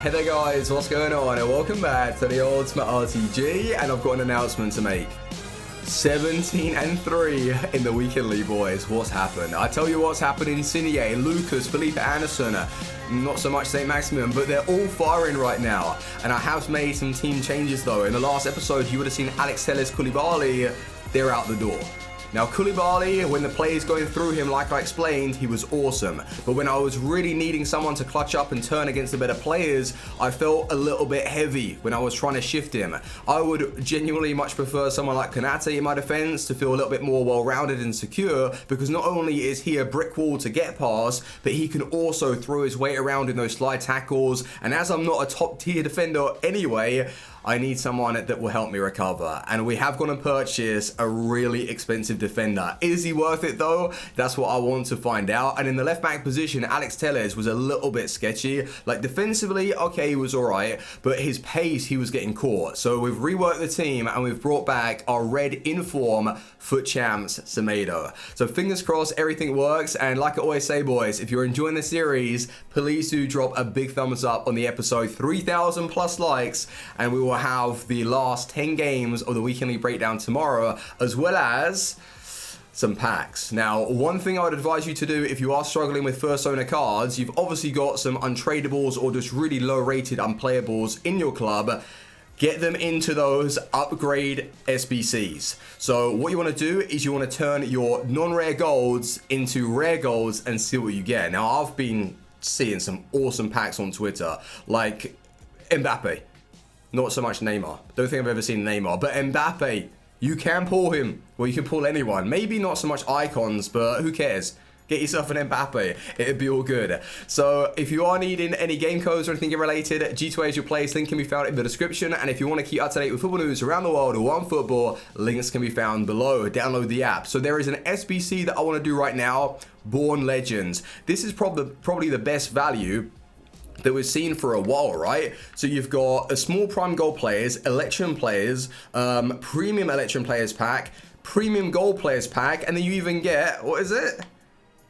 Hey there guys, what's going on? And welcome back to the Ultimate RTG, and I've got an announcement to make. 17-3 in the weekend league, boys. What's happened? I tell you what's happened. Insigne, Lucas, Felipe Anderson, not so much St. Maximin, but they're all firing right now. And I have made some team changes though. In the last episode, you would have seen Alex Telles, Koulibaly, they're out the door. Now, Koulibaly, when the play is going through him, like I explained, he was awesome. But when I was really needing someone to clutch up and turn against the better players, I felt a little bit heavy when I was trying to shift him. I would genuinely much prefer someone like Konate in my defense to feel a little bit more well-rounded and secure, because not only is he a brick wall to get past, but he can also throw his weight around in those slide tackles. And as I'm not a top-tier defender anyway, I need someone that will help me recover. And we have gone and purchased a really expensive defender. Is he worth it though? That's what I want to find out. And in the left back position, Alex Telles was a little bit sketchy. Like defensively, okay, he was all right, but his pace, he was getting caught. So we've reworked the team and we've brought back our red inform foot champs, Semedo. So fingers crossed everything works. And like I always say, boys, if you're enjoying the series, please do drop a big thumbs up on the episode. 3,000 plus likes, and we will have the last 10 games of the Weekend League breakdown tomorrow, as well as some packs. Now, one thing I would advise you to do if you are struggling with first owner cards, you've obviously got some untradables or just really low rated unplayables in your club. Get them into those upgrade SBCs. So what you want to do is you want to turn your non-rare golds into rare golds and see what you get. Now, I've been seeing some awesome packs on Twitter, like Mbappe. Not so much Neymar. Don't think I've ever seen Neymar, but Mbappe, you can pull him. Well, you can pull anyone. Maybe not so much icons, but who cares? Get yourself an Mbappe. It'd be all good. So if you are needing any game codes or anything related, G2A is your place. Link can be found in the description. And if you want to keep up to date with football news around the world or on football, links can be found below. Download the app. So there is an SBC that I want to do right now. Born Legends. This is probably the best value that we've seen for a while, right? So you've got a small prime gold players, Electrum players, premium Electrum players pack, premium gold players pack, and then you even get, what is it?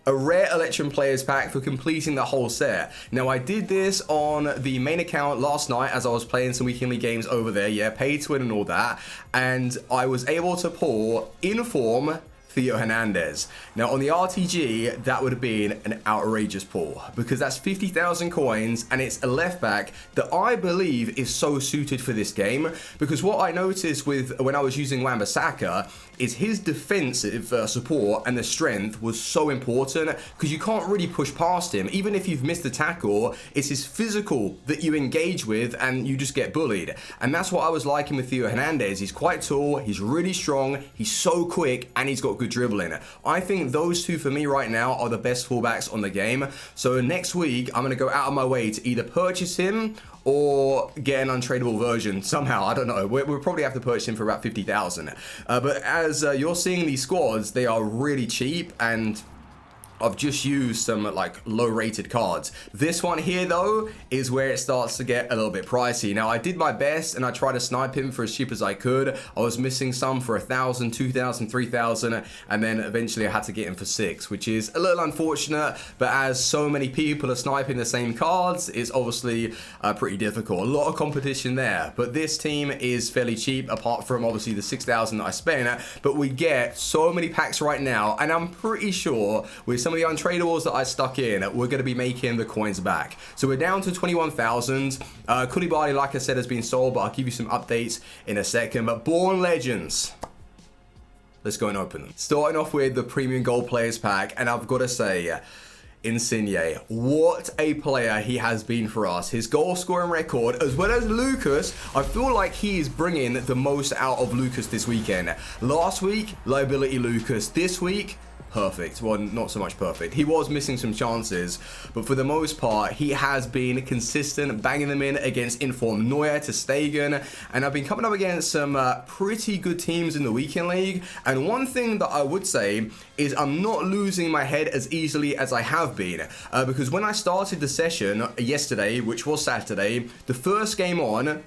A rare Electrum players pack for completing the whole set. Now, I did this on the main account last night as I was playing some weekend league games over there. Yeah, pay to win and all that. And I was able to pull Inform Theo Hernandez. Now on the RTG, that would have been an outrageous pull because that's 50,000 coins and it's a left back that I believe is so suited for this game, because what I noticed with when I was using Wan-Bissaka is his defensive support and the strength was so important because you can't really push past him. Even if you've missed the tackle, it's his physical that you engage with and you just get bullied. And that's what I was liking with Theo Hernandez. He's quite tall, he's really strong, he's so quick, and he's got good dribbling. I think those two for me right now are the best fullbacks on the game. So next week, I'm going to go out of my way to either purchase him or get an untradeable version somehow. I don't know. We'll probably have to purchase him for about 50,000. But as you're seeing these squads, they are really cheap, and I've just used some like low rated cards. This one here though is where it starts to get a little bit pricey. Now I did my best and I tried to snipe him for as cheap as I could. I was missing some for 1,000, 2,000, 3,000, and then eventually I had to get him for 6, which is a little unfortunate, but as so many people are sniping the same cards, it's obviously pretty difficult. A lot of competition there, but this team is fairly cheap apart from obviously the 6,000 that I spent, but we get so many packs right now, and I'm pretty sure with some of the untradables that I stuck in, we're going to be making the coins back. So we're down to 21,000. Koulibaly, like I said, has been sold, but I'll give you some updates in a second. But Born Legends, let's go and open them. Starting off with the premium gold players pack, and I've got to say, Insigne, what a player he has been for us. His goal scoring record, as well as Lucas, I feel like he is bringing the most out of Lucas this weekend. Last week, liability Lucas. This week, perfect. Well, not so much perfect. He was missing some chances, but for the most part, he has been consistent, banging them in against Inform Neuer, to Stegen, and I've been coming up against some pretty good teams in the weekend league. And one thing that I would say is I'm not losing my head as easily as I have been, because when I started the session yesterday, which was Saturday, the first game on,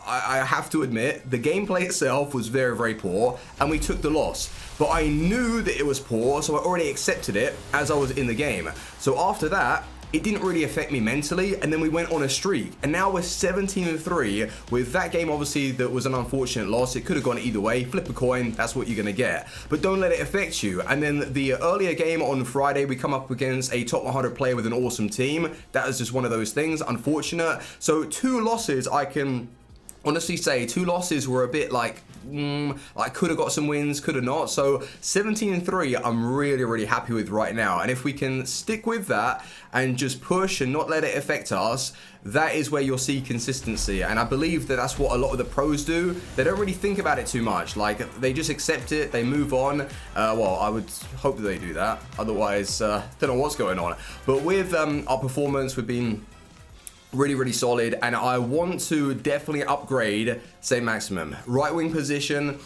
I have to admit, the gameplay itself was very, very poor, and we took the loss. But I knew that it was poor, so I already accepted it as I was in the game. So after that, it didn't really affect me mentally, and then we went on a streak, and now we're 17-3 with that game. Obviously that was an unfortunate loss. It could have gone either way. Flip a coin, that's what you're gonna get, but don't let it affect you. And then the earlier game on Friday, we come up against a top 100 player with an awesome team. That is just one of those things, unfortunate. So 2 losses, I can honestly say 2 losses were a bit like, I could have got some wins, could have not. So 17-3, I'm really happy with right now. And if we can stick with that and just push and not let it affect us, that is where you'll see consistency. And I believe that that's what a lot of the pros do. They don't really think about it too much. Like, they just accept it, they move on. Well, I would hope that they do that. Otherwise, don't know what's going on. But with our performance, we've been really solid, and I want to definitely upgrade St. Maximum. Right wing position,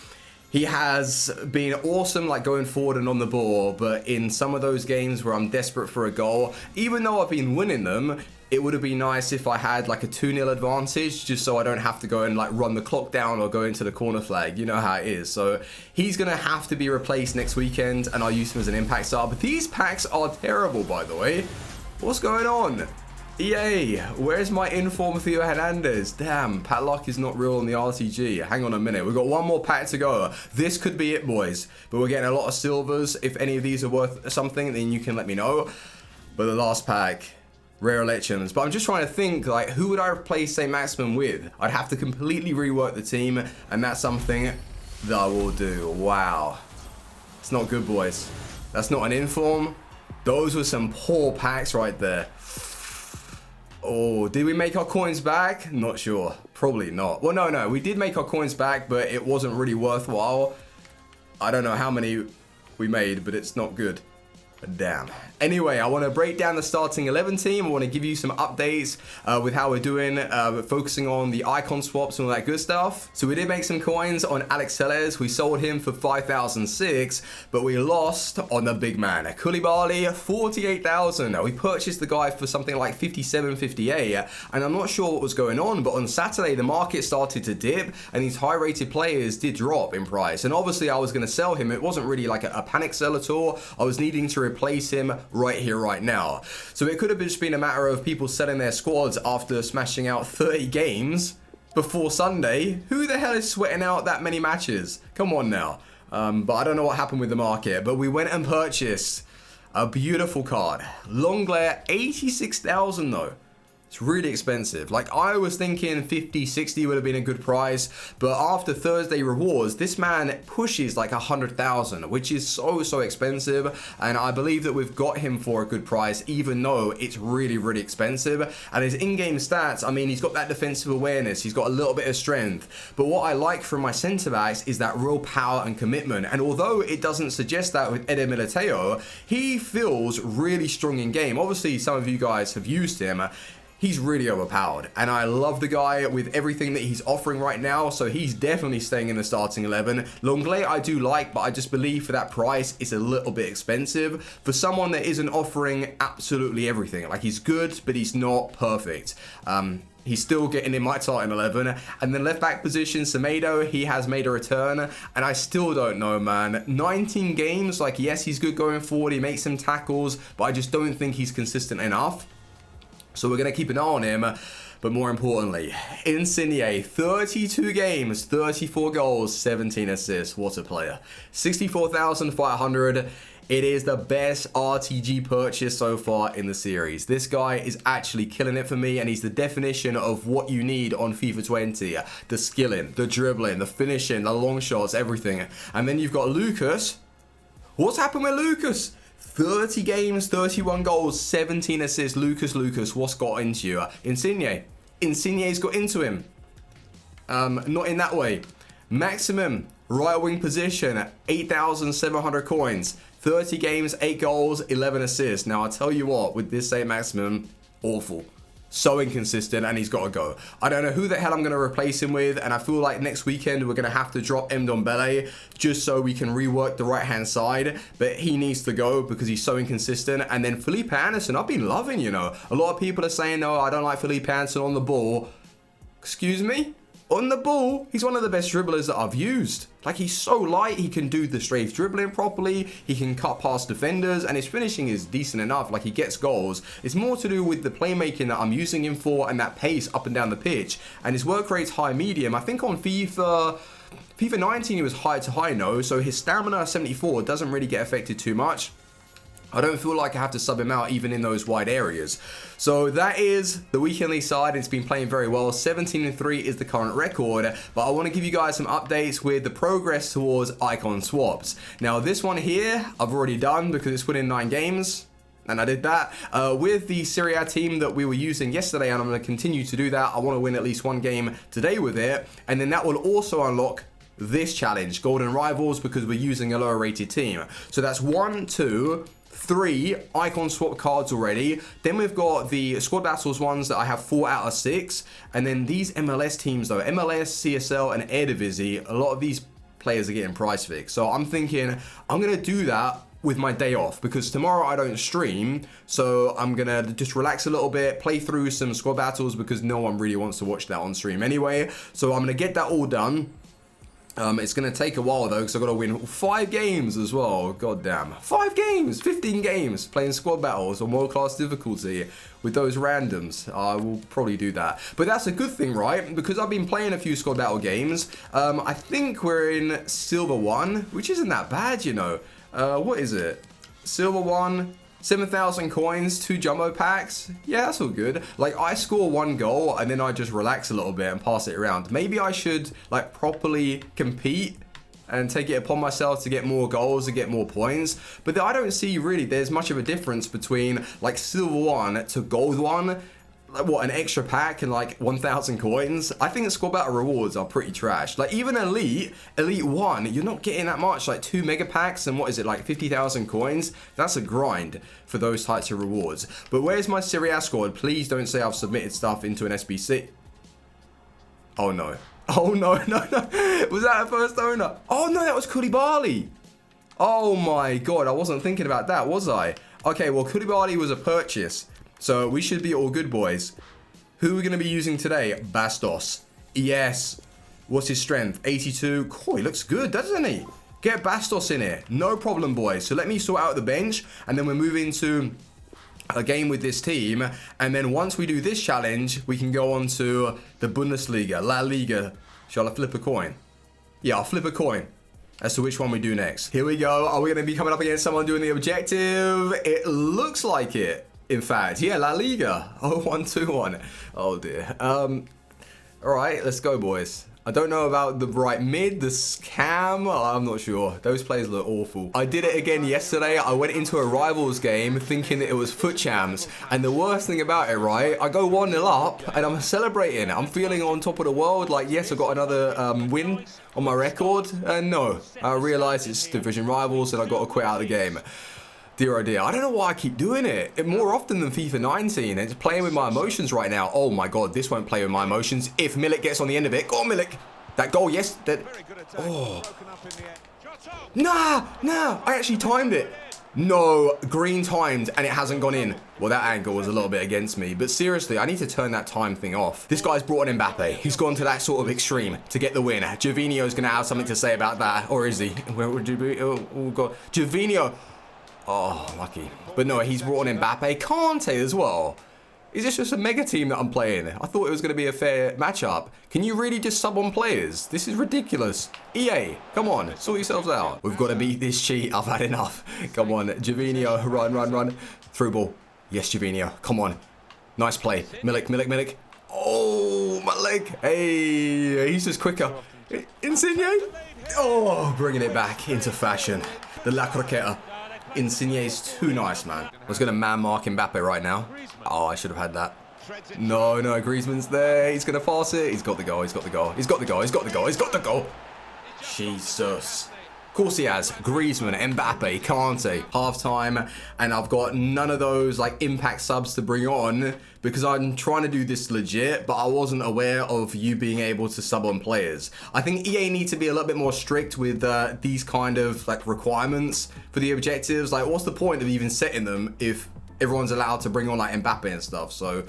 he has been awesome, like going forward and on the ball, but in some of those games where I'm desperate for a goal, even though I've been winning them, it would have been nice if I had like a 2-0 advantage, just so I don't have to go and like run the clock down or go into the corner flag. You know how it is. So he's going to have to be replaced next weekend, and I'll use him as an impact star. But these packs are terrible, by the way. What's going on? EA, where's my inform Theo Hernandez? Damn, Padlock is not real on the RTG. Hang on a minute, we've got one more pack to go. This could be it, boys. But we're getting a lot of silvers. If any of these are worth something, then you can let me know. But the last pack, rare legends. But I'm just trying to think, like, who would I replace St. Maximum with? I'd have to completely rework the team, and that's something that I will do. Wow. It's not good, boys. That's not an inform. Those were some poor packs right there. Oh, did we make our coins back? Not sure. Probably not. Well, no, we did make our coins back, but it wasn't really worthwhile. I don't know how many we made, but it's not good. Damn. Anyway, I want to break down the starting 11 team. I want to give you some updates with how we're doing, focusing on the icon swaps and all that good stuff. So we did make some coins on Alex Telles. We sold him for 5,006, but we lost on the big man. Koulibaly, 48,000. We purchased the guy for something like 57, 58, and I'm not sure what was going on, but on Saturday, the market started to dip, and these high-rated players did drop in price. And obviously, I was going to sell him. It wasn't really like a panic sell at all. I was needing to replace him right here, right now. So it could have just been a matter of people selling their squads after smashing out 30 games before Sunday. Who the hell is sweating out that many matches? Come on now. But I don't know what happened with the market. But we went and purchased a beautiful card. Lenglet, 86,000 though. It's really expensive. Like, I was thinking 50, 60 would have been a good price, but after Thursday rewards, this man pushes like 100,000, which is so expensive, and I believe that we've got him for a good price, even though it's really expensive. And his in-game stats, I mean, he's got that defensive awareness, he's got a little bit of strength, but what I like from my centre backs is that real power and commitment. And although it doesn't suggest that with Eder Militao, he feels really strong in game. Obviously, some of you guys have used him. He's really overpowered, and I love the guy with everything that he's offering right now, so he's definitely staying in the starting 11. Lenglet I do like, but I just believe for that price, it's a little bit expensive for someone that isn't offering absolutely everything. Like, he's good, but he's not perfect. He's still getting in my starting 11. And then left back position, Semedo, he has made a return, and I still don't know, man. 19 games, like, yes, he's good going forward, he makes some tackles, but I just don't think he's consistent enough. So we're going to keep an eye on him. But more importantly, Insigne, 32 games, 34 goals, 17 assists. What a player. 64,500. It is the best RTG purchase so far in the series. This guy is actually killing it for me, and he's the definition of what you need on FIFA 20. The skilling, the dribbling, the finishing, the long shots, everything. And then you've got Lucas. What's happened with Lucas? 30 games, 31 goals, 17 assists. Lucas, what's got into you? Insigne's got into him. Not in that way. Maximum, right wing position, 8,700 coins. 30 games, 8 goals, 11 assists. Now, I tell you what, with this St. Maximum, awful. So inconsistent, and he's got to go. I don't know who the hell I'm going to replace him with, and I feel like next weekend we're going to have to drop Ndombele just so we can rework the right-hand side, but he needs to go because he's so inconsistent. And then Felipe Anderson, I've been loving, you know. A lot of people are saying, no, I don't like Felipe Anderson on the ball. Excuse me? on the ball, he's one of the best dribblers that I've used. Like, he's so light, he can do the strafe dribbling properly, he can cut past defenders, and his finishing is decent enough. Like, he gets goals. It's more to do with the playmaking that I'm using him for and that pace up and down the pitch. And his work rate's high medium. I think on FIFA 19 he was high to high, no, so his stamina 74 doesn't really get affected too much. I don't feel like I have to sub him out even in those wide areas. So that is the Weekend League side. It's been playing very well. 17-3 is the current record. But I want to give you guys some updates with the progress towards icon swaps. Now this one here, I've already done because it's within 9 games. And I did that with the Serie A team that we were using yesterday. And I'm going to continue to do that. I want to win at least 1 game today with it. And then that will also unlock this challenge, Golden Rivals, because we're using a lower rated team. So that's 1, 2, 3 icon swap cards already. Then we've got the squad battles ones that I have 4 out of 6. And then these MLS teams though, MLS, CSL and Eredivisie, a lot of these players are getting price fixed. So I'm thinking I'm going to do that with my day off because tomorrow I don't stream. So I'm going to just relax a little bit, play through some squad battles because no one really wants to watch that on stream anyway. So I'm going to get that all done. It's going to take a while though because I've got to win 5 games as well. God damn. 5 games, 15 games playing squad battles on world class difficulty with those randoms. I will probably do that. But that's a good thing, right? Because I've been playing a few squad battle games. I think we're in Silver 1, which isn't that bad, you know. What is it? Silver 1. 7,000 coins, 2 jumbo packs. Yeah, that's all good. Like, I score 1 goal and then I just relax a little bit and pass it around. Maybe I should, like, properly compete and take it upon myself to get more goals and get more points. But I don't see really there's much of a difference between, like, Silver 1 to Gold 1. Like, what, an extra pack and like 1,000 coins? I think the squad battle rewards are pretty trash. Like, even Elite 1, you're not getting that much. Like 2 mega packs and what is it, like 50,000 coins? That's a grind for those types of rewards. But where's my Serie A squad? Please don't say I've submitted stuff into an SBC. Oh no. Oh no, no, no. Was that a first owner? Oh no, that was Koulibaly. Oh my god, I wasn't thinking about that, was I? Okay, well, Koulibaly was a purchase. So we should be all good, boys. Who are we going to be using today? Bastos. Yes. What's his strength? 82. Oh, he looks good, doesn't he? Get Bastos in here. No problem, boys. So let me sort out the bench. And then we'll move into a game with this team. And then once we do this challenge, we can go on to the Bundesliga, La Liga. Shall I flip a coin? Yeah, I'll flip a coin as to which one we do next. Here we go. Are we going to be coming up against someone doing the objective? It looks like it. In fact, yeah, La Liga. 0-1-2-1. Oh dear. All right, let's go, boys. I don't know about the right mid, the scam. I'm not sure. Those players look awful. I did it again yesterday. I went into a Rivals game thinking that it was foot champs. And the worst thing about it, right? I go 1-0 up and I'm celebrating. I'm feeling on top of the world. Like, yes, I got another win on my record. And no, I realized it's Division Rivals and I got to quit out of the game. Dear oh dear, I don't know why I keep doing it. More often than FIFA 19. It's playing with my emotions right now. Oh my god, this won't play with my emotions. If Milik gets on the end of it. Go on, Milik. That goal, yes. That. Oh. Nah. I actually timed it. No, green timed and it hasn't gone in. Well, that angle was a little bit against me. But seriously, I need to turn that time thing off. This guy's brought on Mbappe. He's gone to that sort of extreme to get the win. Gervinho's going to have something to say about that. Or is he? Where would you be? Oh god. Gervinho. Oh, lucky. But no, he's brought on Mbappe. Kante as well. Is this just a mega team that I'm playing? I thought it was going to be a fair matchup. Can you really just sub on players? This is ridiculous. EA, come on, sort yourselves out. We've got to beat this cheat. I've had enough. Come on, Gervinho, run. Through ball. Yes, Gervinho, come on. Nice play. Milik. Oh, my leg. Hey, he's just quicker. Insigne. Oh, bringing it back into fashion. The La Croqueta. Insigne's too nice, man. I was going to man mark Mbappe right now. Oh, I should have had that. No, Griezmann's there. He's going to pass it. He's got the goal. Jesus. Of course he has. Griezmann, Mbappe, Kante, half-time. And I've got none of those like impact subs to bring on because I'm trying to do this legit, but I wasn't aware of you being able to sub on players. I think EA need to be a little bit more strict with these kind of like requirements for the objectives. Like, what's the point of even setting them if everyone's allowed to bring on like Mbappe and stuff? So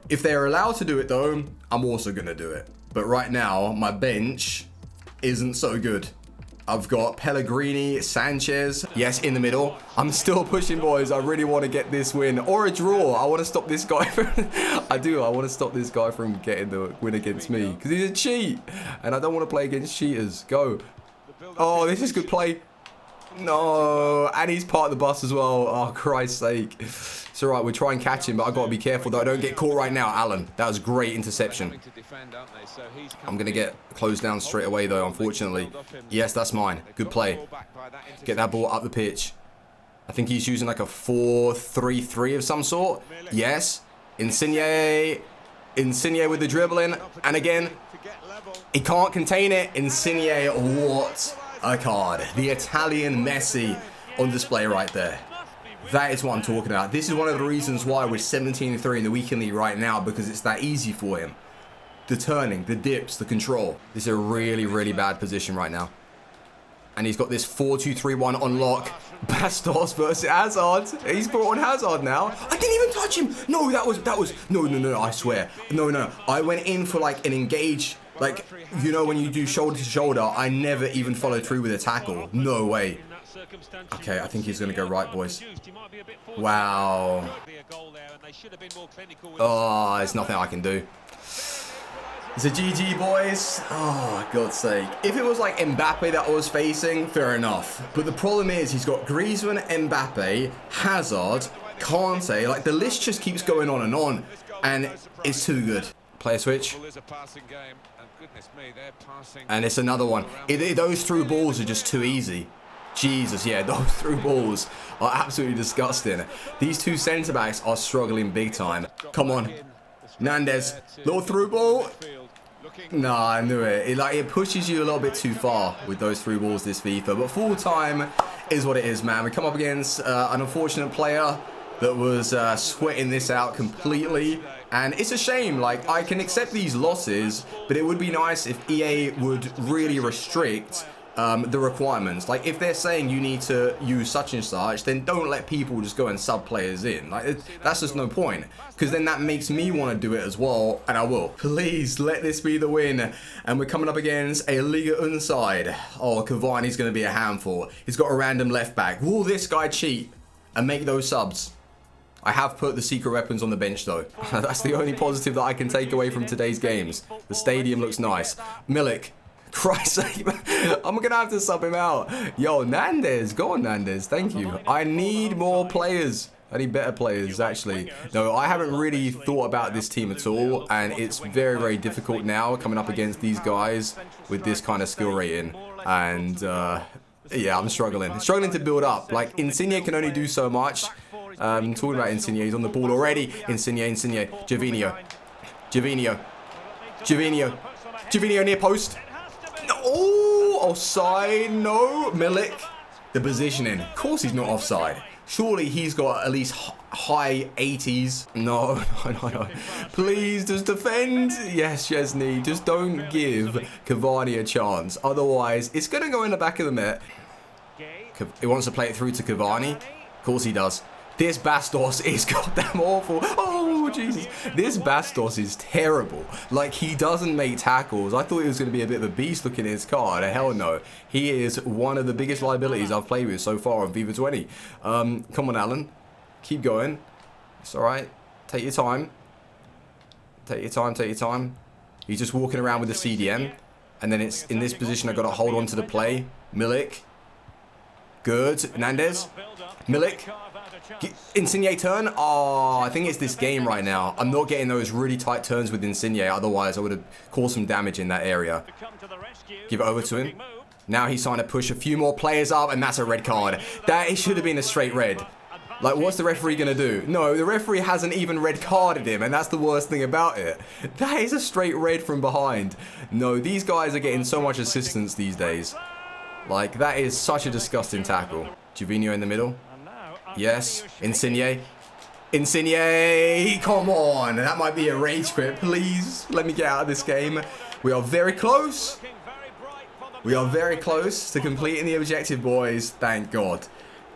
if they're allowed to do it though, I'm also going to do it. But right now, my bench isn't so good. I've got Pellegrini, Sanchez, yes, in the middle. I'm still pushing, boys. I really want to get this win or a draw. I want to stop this guy from... I want to stop this guy from getting the win against me because he's a cheat. And I don't want to play against cheaters. Go. Oh, this is good play. No, and he's part of the bus as well. Oh, Christ's sake. It's all right. We'll try and catch him, but I've got to be careful that I don't get caught right now. Alan, that was great interception. I'm going to get closed down straight away, though, unfortunately. Yes, that's mine. Good play. Get that ball up the pitch. I think he's using like a 4-3-3 of some sort. Yes. Insigne. Insigne with the dribbling. And again, he can't contain it. Insigne, what a card. The Italian Messi on display right there. That is what I'm talking about. This is one of the reasons why we're 17-3 in the weekend league right now, because it's that easy for him. The turning, the dips, the control. This is a really, really bad position right now. And he's got this 4-2-3-1 on lock. Bastos versus Hazard. He's brought on Hazard now. I didn't even touch him. No, that was, no, I swear. No. I went in for like an engage. Like, you know, when you do shoulder to shoulder, I never even followed through with a tackle. No way. Okay, I think he's going to go right, boys. Wow. Oh, there's nothing I can do. It's a GG, boys. Oh, God's sake. If it was like Mbappe that I was facing, fair enough. But the problem is he's got Griezmann, Mbappe, Hazard, Kante. Like, the list just keeps going on. And it's too good. Player switch. And it's another one. Those through balls are just too easy. Jesus, yeah, those through balls are absolutely disgusting. These two centre-backs are struggling big time. Come on. Nandez. Little through ball. Nah, I knew it. It pushes you a little bit too far with those through balls this FIFA. But full time is what it is, man. We come up against an unfortunate player that was sweating this out completely. And it's a shame. Like, I can accept these losses, but it would be nice if EA would really restrict the requirements. Like, if they're saying you need to use such and such, then don't let people just go and sub players in. Like, that's just no point, because then that makes me want to do it as well, and I will. Please let this be the win. And we're coming up against a Liga Un side. Oh, Cavani's going to be a handful. He's got a random left back. Will this guy cheat and make those subs? I have put the secret weapons on the bench, though. That's the only positive that I can take away from today's games. The stadium looks nice. Milik. Christ's sake, I'm going to have to sub him out. Yo, Nandez. Go on, Nandez. Thank you. I need more players. I need better players, actually. No, I haven't really thought about this team at all. And it's very, very difficult now coming up against these guys with this kind of skill rating. And, yeah, I'm struggling. Struggling to build up. Like, Insigne can only do so much. Talking about Insigne, he's on the ball already. Insigne. Gervinho near post. Oh, offside. No. Milik. The positioning. Of course he's not offside. Surely he's got at least high 80s. No. Please, just defend. Yes, Chesney. Just don't give Cavani a chance. Otherwise, it's going to go in the back of the net. He wants to play it through to Cavani. Of course he does. This Bastos is goddamn awful. Oh, Jesus. This Bastos is terrible. Like, he doesn't make tackles. I thought he was going to be a bit of a beast looking at his card. Hell no. He is one of the biggest liabilities I've played with so far on FIFA 20. Come on, Alan. Keep going. It's all right. Take your time. Take your time. He's just walking around with the CDM. And then it's in this position I've got to hold on to the play. Milik. Good. Nandez. Milik. Insigne turn. Oh, I think it's this game right now. I'm not getting those really tight turns with Insigne. Otherwise, I would have caused some damage in that area. Give it over to him. Now he's trying to push a few more players up, and that's a red card. That should have been a straight red. Like, what's the referee going to do? No, the referee hasn't even red carded him, and that's the worst thing about it. That is a straight red from behind. No, these guys are getting so much assistance these days. Like, that is such a disgusting tackle. Gervinho in the middle. Yes. Insigne. Come on. That might be a rage quit. Please let me get out of this game. We are very close. We are very close to completing the objective, boys. Thank God.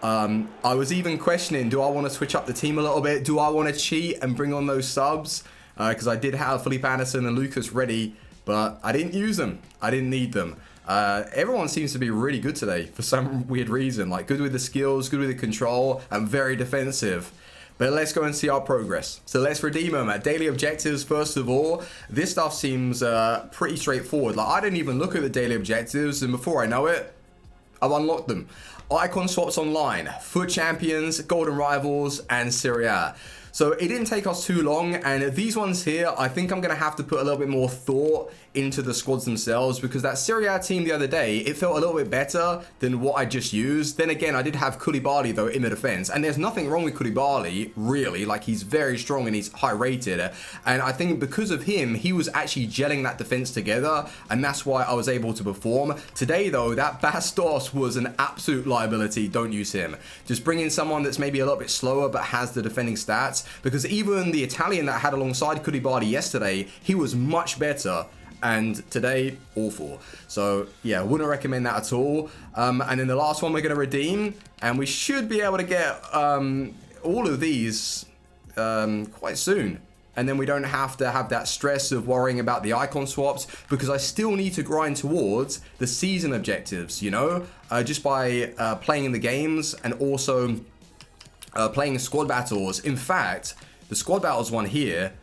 I was even questioning, do I want to switch up the team a little bit? Do I want to cheat and bring on those subs? Because I did have Felipe Anderson and Lucas ready but I didn't use them. I didn't need them. Everyone seems to be really good today for some weird reason. Like, good with the skills, good with the control, and very defensive. But let's go and see our progress. So let's redeem them at daily objectives. First of all, this stuff seems pretty straightforward. Like, I didn't even look at the daily objectives, and before I know it, I've unlocked them. Icon swaps online, FUT champions, golden rivals, and Serie A. So it didn't take us too long, and these ones here, I think I'm going to have to put a little bit more thought into the squads themselves, because that Serie A team the other day, it felt a little bit better than what I just used. Then again, I did have Koulibaly though in the defense, and there's nothing wrong with Koulibaly, really. Like, he's very strong and he's high rated, and I think because of him, he was actually gelling that defense together, and that's why I was able to perform. Today though, that Bastos was an absolute liability. Don't use him. Just bring in someone that's maybe a little bit slower but has the defending stats, because even the Italian that I had alongside Koulibaly yesterday, he was much better, and today, awful. So yeah, wouldn't recommend that at all. And then the last one we're going to redeem, and we should be able to get all of these quite soon. And then we don't have to have that stress of worrying about the icon swaps, because I still need to grind towards the season objectives, you know, just by playing in the games and also playing squad battles. In fact, the squad battles one here,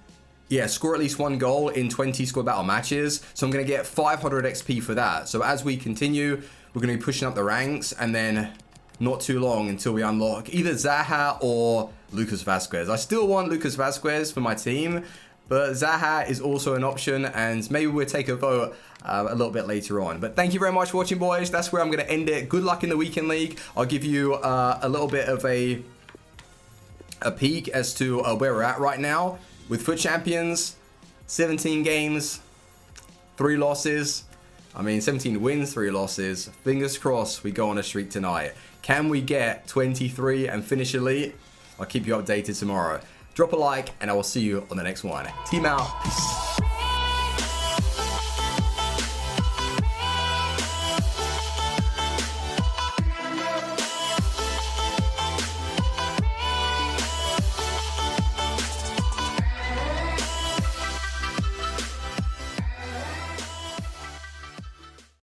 yeah, score at least 1 goal in 20 squad battle matches. So I'm going to get 500 XP for that. So as we continue, we're going to be pushing up the ranks, and then not too long until we unlock either Zaha or Lucas Vazquez. I still want Lucas Vazquez for my team, but Zaha is also an option, and maybe we'll take a vote a little bit later on. But thank you very much for watching, boys. That's where I'm going to end it. Good luck in the weekend league. I'll give you a little bit of a peek as to where we're at right now with FUT champions. 17 games, 3 losses. I mean, 17 wins, 3 losses. Fingers crossed we go on a streak tonight. Can we get 23 and finish elite? I'll keep you updated tomorrow. Drop a like, and I will see you on the next one. Team out. Peace.